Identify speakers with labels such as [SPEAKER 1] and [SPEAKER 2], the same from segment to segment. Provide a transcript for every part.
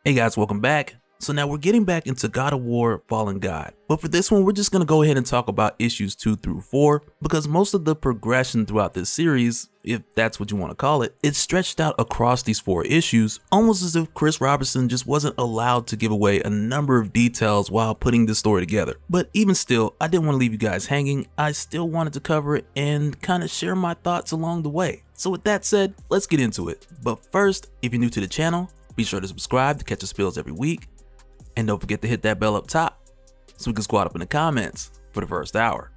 [SPEAKER 1] Hey guys, welcome back. So now we're getting back into God of War Fallen God, but for this one we're just going to go ahead and talk about issues 2 through 4 because most of the progression throughout this series, if that's what you want to call it, it's stretched out across these 4 issues, almost as if Chris Robertson just wasn't allowed to give away a number of details while putting this story together. But even still, I didn't want to leave you guys hanging. I still wanted to cover it and kind of share my thoughts along the way. So with that said, let's get into it. But first, if you're new to the channel, be sure to subscribe to catch us spills every week. And don't forget to hit that bell up top so we can squad up in the comments for the first hour.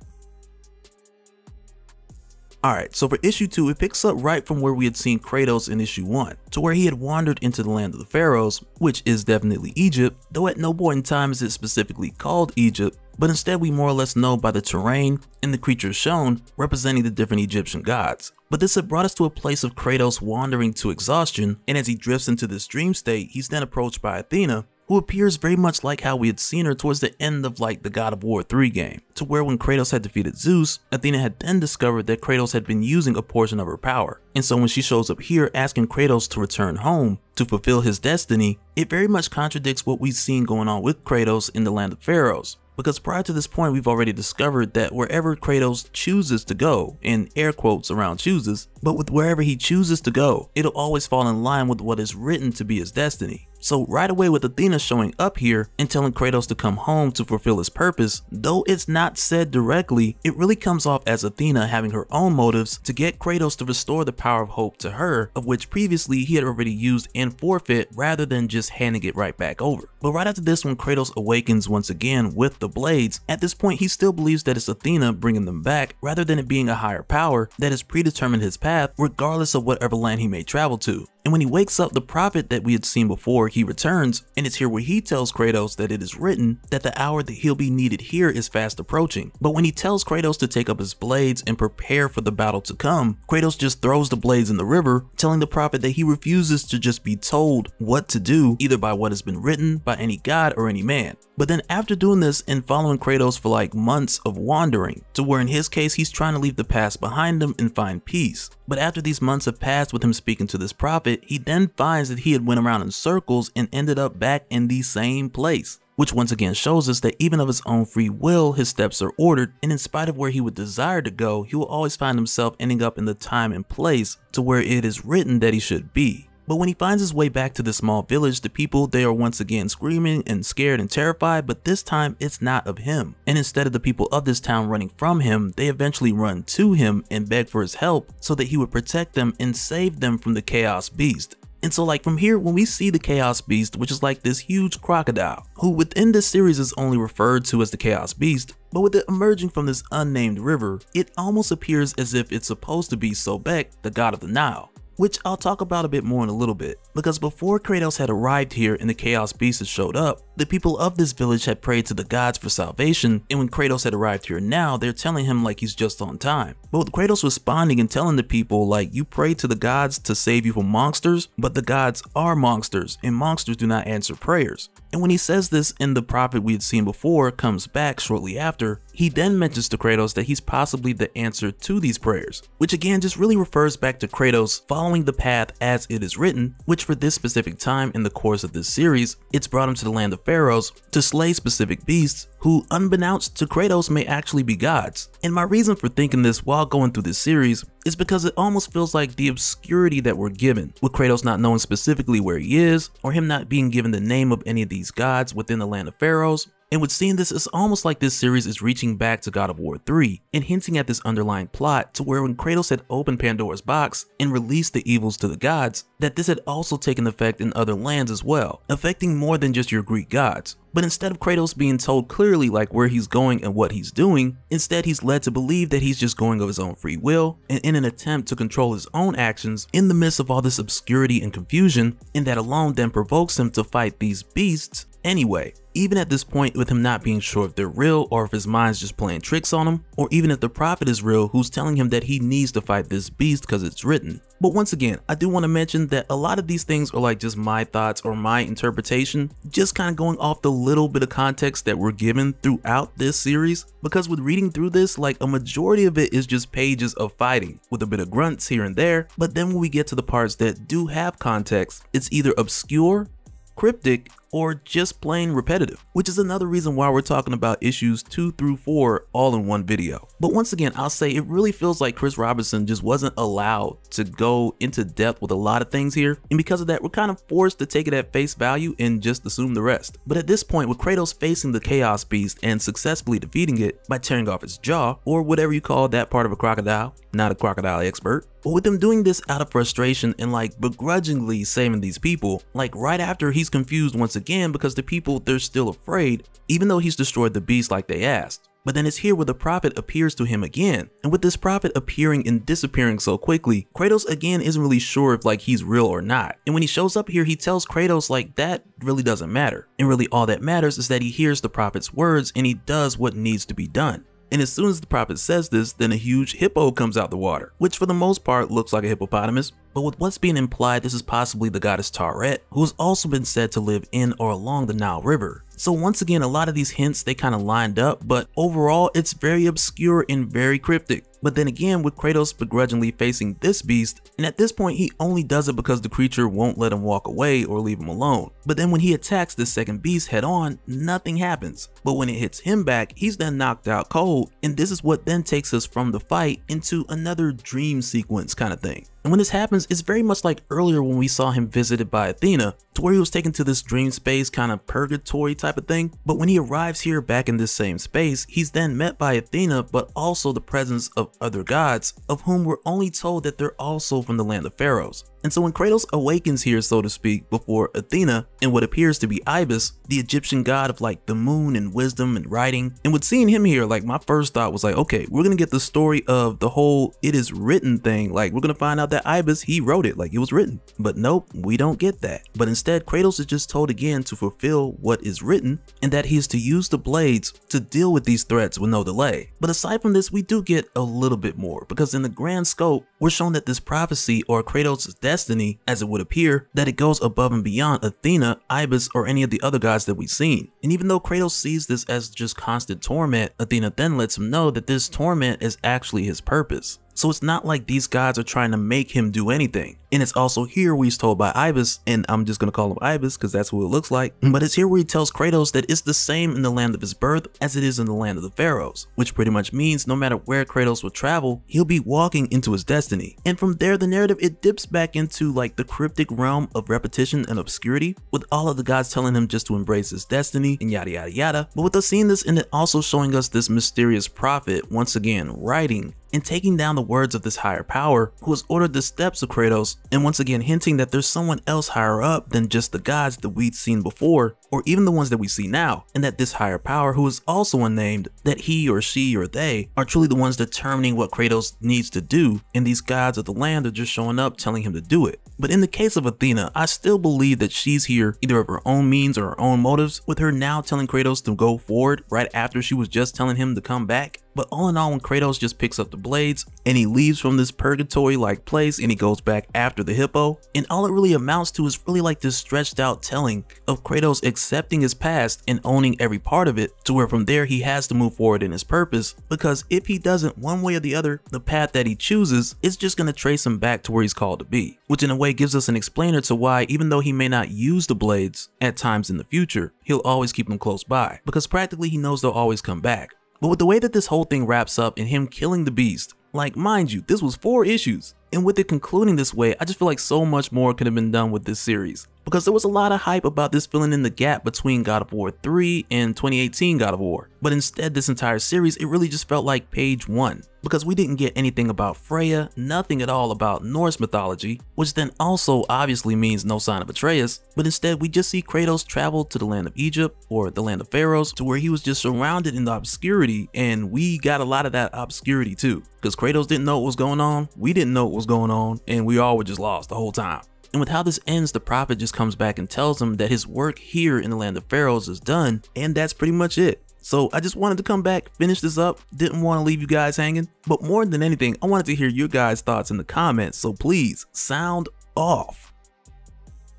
[SPEAKER 1] Alright, so for issue 2, it picks up right from where we had seen Kratos in issue 1, to where he had wandered into the land of the Pharaohs, which is definitely Egypt, though at no point in time is it specifically called Egypt, but instead we more or less know by the terrain and the creatures shown representing the different Egyptian gods. But this had brought us to a place of Kratos wandering to exhaustion, and as he drifts into this dream state, he's then approached by Athena, who appears very much like how we had seen her towards the end of like the God of War 3 game, to where when Kratos had defeated Zeus, Athena had then discovered that Kratos had been using a portion of her power. And so when she shows up here asking Kratos to return home to fulfill his destiny, it very much contradicts what we've seen going on with Kratos in the land of Pharaohs. Because prior to this point, we've already discovered that wherever Kratos chooses to go, in air quotes around chooses, but with wherever he chooses to go, it'll always fall in line with what is written to be his destiny. So right away with Athena showing up here and telling Kratos to come home to fulfill his purpose, though it's not said directly, it really comes off as Athena having her own motives to get Kratos to restore the power of hope to her, of which previously he had already used and forfeit rather than just handing it right back over. But right after this, when Kratos awakens once again with the blades, at this point he still believes that it's Athena bringing them back rather than it being a higher power that has predetermined his path regardless of whatever land he may travel to. And when he wakes up, the prophet that we had seen before, he returns, and it's here where he tells Kratos that it is written that the hour that he'll be needed here is fast approaching. But when he tells Kratos to take up his blades and prepare for the battle to come, Kratos just throws the blades in the river, telling the prophet that he refuses to just be told what to do, either by what has been written by any god or any man. But then after doing this and following Kratos for like months of wandering, to where in his case he's trying to leave the past behind him and find peace. But after these months have passed with him speaking to this prophet, he then finds that he had went around in circles and ended up back in the same place. Which once again shows us that even of his own free will, his steps are ordered, and in spite of where he would desire to go, he will always find himself ending up in the time and place to where it is written that he should be. But when he finds his way back to the small village, the people, they are once again screaming and scared and terrified, but this time it's not of him. And instead of the people of this town running from him, they eventually run to him and beg for his help so that he would protect them and save them from the Chaos Beast. And so like from here, when we see the Chaos Beast, which is like this huge crocodile, who within this series is only referred to as the Chaos Beast, but with it emerging from this unnamed river, it almost appears as if it's supposed to be Sobek, the god of the Nile. Which I'll talk about a bit more in a little bit, because before Kratos had arrived here and the Chaos Beast had showed up, the people of this village had prayed to the gods for salvation, and when Kratos had arrived here now, they're telling him like he's just on time. But with Kratos responding and telling the people like, you pray to the gods to save you from monsters, but the gods are monsters, and monsters do not answer prayers. And when he says this and the prophet we had seen before comes back shortly after, he then mentions to Kratos that he's possibly the answer to these prayers, which again just really refers back to Kratos following the path as it is written, which for this specific time in the course of this series, it's brought him to the land of Pharaohs to slay specific beasts who, unbeknownst to Kratos, may actually be gods. And my reason for thinking this while going through this series is because it almost feels like the obscurity that we're given, with Kratos not knowing specifically where he is, or him not being given the name of any of these gods within the land of Pharaohs. And with seeing this, it's almost like this series is reaching back to God of War 3 and hinting at this underlying plot to where when Kratos had opened Pandora's box and released the evils to the gods, that this had also taken effect in other lands as well, affecting more than just your Greek gods. But instead of Kratos being told clearly like where he's going and what he's doing, instead he's led to believe that he's just going of his own free will and in an attempt to control his own actions in the midst of all this obscurity and confusion, and that alone then provokes him to fight these beasts anyway. Even at this point, with him not being sure if they're real or if his mind's just playing tricks on him, or even if the prophet is real who's telling him that he needs to fight this beast because it's written. But once again, I do want to mention that a lot of these things are like just my thoughts or my interpretation, just kind of going off the little bit of context that we're given throughout this series, because with reading through this, like a majority of it is just pages of fighting with a bit of grunts here and there, but then when we get to the parts that do have context, it's either obscure cryptic, or just plain repetitive, which is another reason why we're talking about issues 2 through 4 all in one video. But once again, I'll say it really feels like Chris Robertson just wasn't allowed to go into depth with a lot of things here, and because of that, we're kind of forced to take it at face value and just assume the rest. But at this point, with Kratos facing the Chaos Beast and successfully defeating it by tearing off its jaw, or whatever you call that part of a crocodile, not a crocodile expert, but with him doing this out of frustration and like begrudgingly saving these people, like right after he's confused once again because the people, they're still afraid, even though he's destroyed the beast like they asked. But then it's here where the prophet appears to him again, and with this prophet appearing and disappearing so quickly, Kratos again isn't really sure if like he's real or not. And when he shows up here, he tells Kratos like that really doesn't matter, and really all that matters is that he hears the prophet's words and he does what needs to be done. And as soon as the prophet says this, then a huge hippo comes out the water, which for the most part looks like a hippopotamus. But with what's being implied, this is possibly the goddess Tawret, who has also been said to live in or along the Nile River. So once again, a lot of these hints, they kind of lined up, but overall it's very obscure and very cryptic. But then again, with Kratos begrudgingly facing this beast, and at this point he only does it because the creature won't let him walk away or leave him alone. But then when he attacks this second beast head on, nothing happens. But when it hits him back, he's then knocked out cold, and this is what then takes us from the fight into another dream sequence kind of thing. And when this happens, it's very much like earlier when we saw him visited by Athena, to where he was taken to this dream space kind of purgatory type of thing. But when he arrives here back in this same space, he's then met by Athena, but also the presence of other gods, of whom we're only told that they're also from the land of Pharaohs. And so when Kratos awakens here, so to speak, before Athena and what appears to be Ibis, the Egyptian god of like the moon and wisdom and writing, and with seeing him here, like my first thought was like, okay, we're gonna get the story of the whole it is written thing. Like we're gonna find out that Ibis, he wrote it, like it was written. But nope, we don't get that. But instead, Kratos is just told again to fulfill what is written, and that he is to use the blades to deal with these threats with no delay. But aside from this, we do get a little bit more, because in the grand scope, we're shown that this prophecy, or Kratos' destiny, as it would appear, that it goes above and beyond Athena, Ibis, or any of the other gods that we've seen. And even though Kratos sees this as just constant torment, Athena then lets him know that this torment is actually his purpose. So it's not like these gods are trying to make him do anything. And it's also here where he's told by Ibis, and I'm just gonna call him Ibis because that's what it looks like, but it's here where he tells Kratos that it's the same in the land of his birth as it is in the land of the Pharaohs, which pretty much means no matter where Kratos would travel, he'll be walking into his destiny. And from there, the narrative, it dips back into like the cryptic realm of repetition and obscurity, with all of the gods telling him just to embrace his destiny and yada yada yada. But with us seeing this and it also showing us this mysterious prophet once again writing and taking down the words of this higher power who has ordered the steps of Kratos, and once again hinting that there's someone else higher up than just the gods that we'd seen before, or even the ones that we see now, and that this higher power, who is also unnamed, that he or she or they are truly the ones determining what Kratos needs to do, and these gods of the land are just showing up telling him to do it. But in the case of Athena, I still believe that she's here either of her own means or her own motives, with her now telling Kratos to go forward right after she was just telling him to come back. But all in all, when Kratos just picks up the blades and he leaves from this purgatory-like place and he goes back after the hippo, and all it really amounts to is really like this stretched out telling of Kratos accepting his past and owning every part of it, to where from there he has to move forward in his purpose, because if he doesn't, one way or the other, the path that he chooses is just going to trace him back to where he's called to be, which in a way gives us an explainer to why, even though he may not use the blades at times in the future, he'll always keep them close by, because practically he knows they'll always come back. But with the way that this whole thing wraps up and him killing the beast, like mind you, this was 4 issues, and with it concluding this way, I just feel like so much more could have been done with this series, because there was a lot of hype about this filling in the gap between God of War 3 and 2018 God of War. But instead, this entire series, it really just felt like page 1, because we didn't get anything about Freya, nothing at all about Norse mythology, which then also obviously means no sign of Atreus, but instead we just see Kratos travel to the land of Egypt, or the land of Pharaohs, to where he was just surrounded in the obscurity, and we got a lot of that obscurity too, because Kratos didn't know what was going on, we didn't know what was going on, and we all were just lost the whole time. And with how this ends, the prophet just comes back and tells him that his work here in the land of Pharaohs is done, and that's pretty much it. So I just wanted to come back, finish this up, didn't want to leave you guys hanging, but more than anything, I wanted to hear your guys' thoughts in the comments, so please, sound off.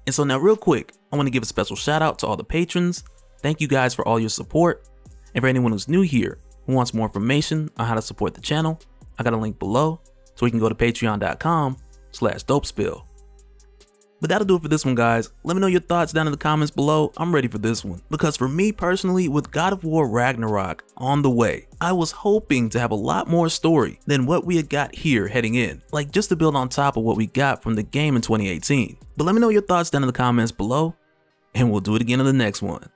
[SPEAKER 1] And so now real quick, I want to give a special shout out to all the patrons. Thank you guys for all your support. And for anyone who's new here, who wants more information on how to support the channel, I got a link below, so you can go to patreon.com/dopespill. But that'll do it for this one, guys. Let me know your thoughts down in the comments below. I'm ready for this one. Because for me personally, with God of War Ragnarok on the way, I was hoping to have a lot more story than what we had got here heading in. Like just to build on top of what we got from the game in 2018. But let me know your thoughts down in the comments below, and we'll do it again in the next one.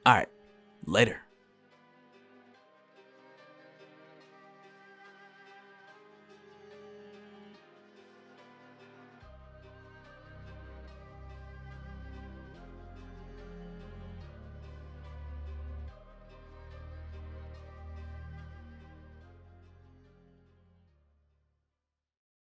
[SPEAKER 1] Alright, later.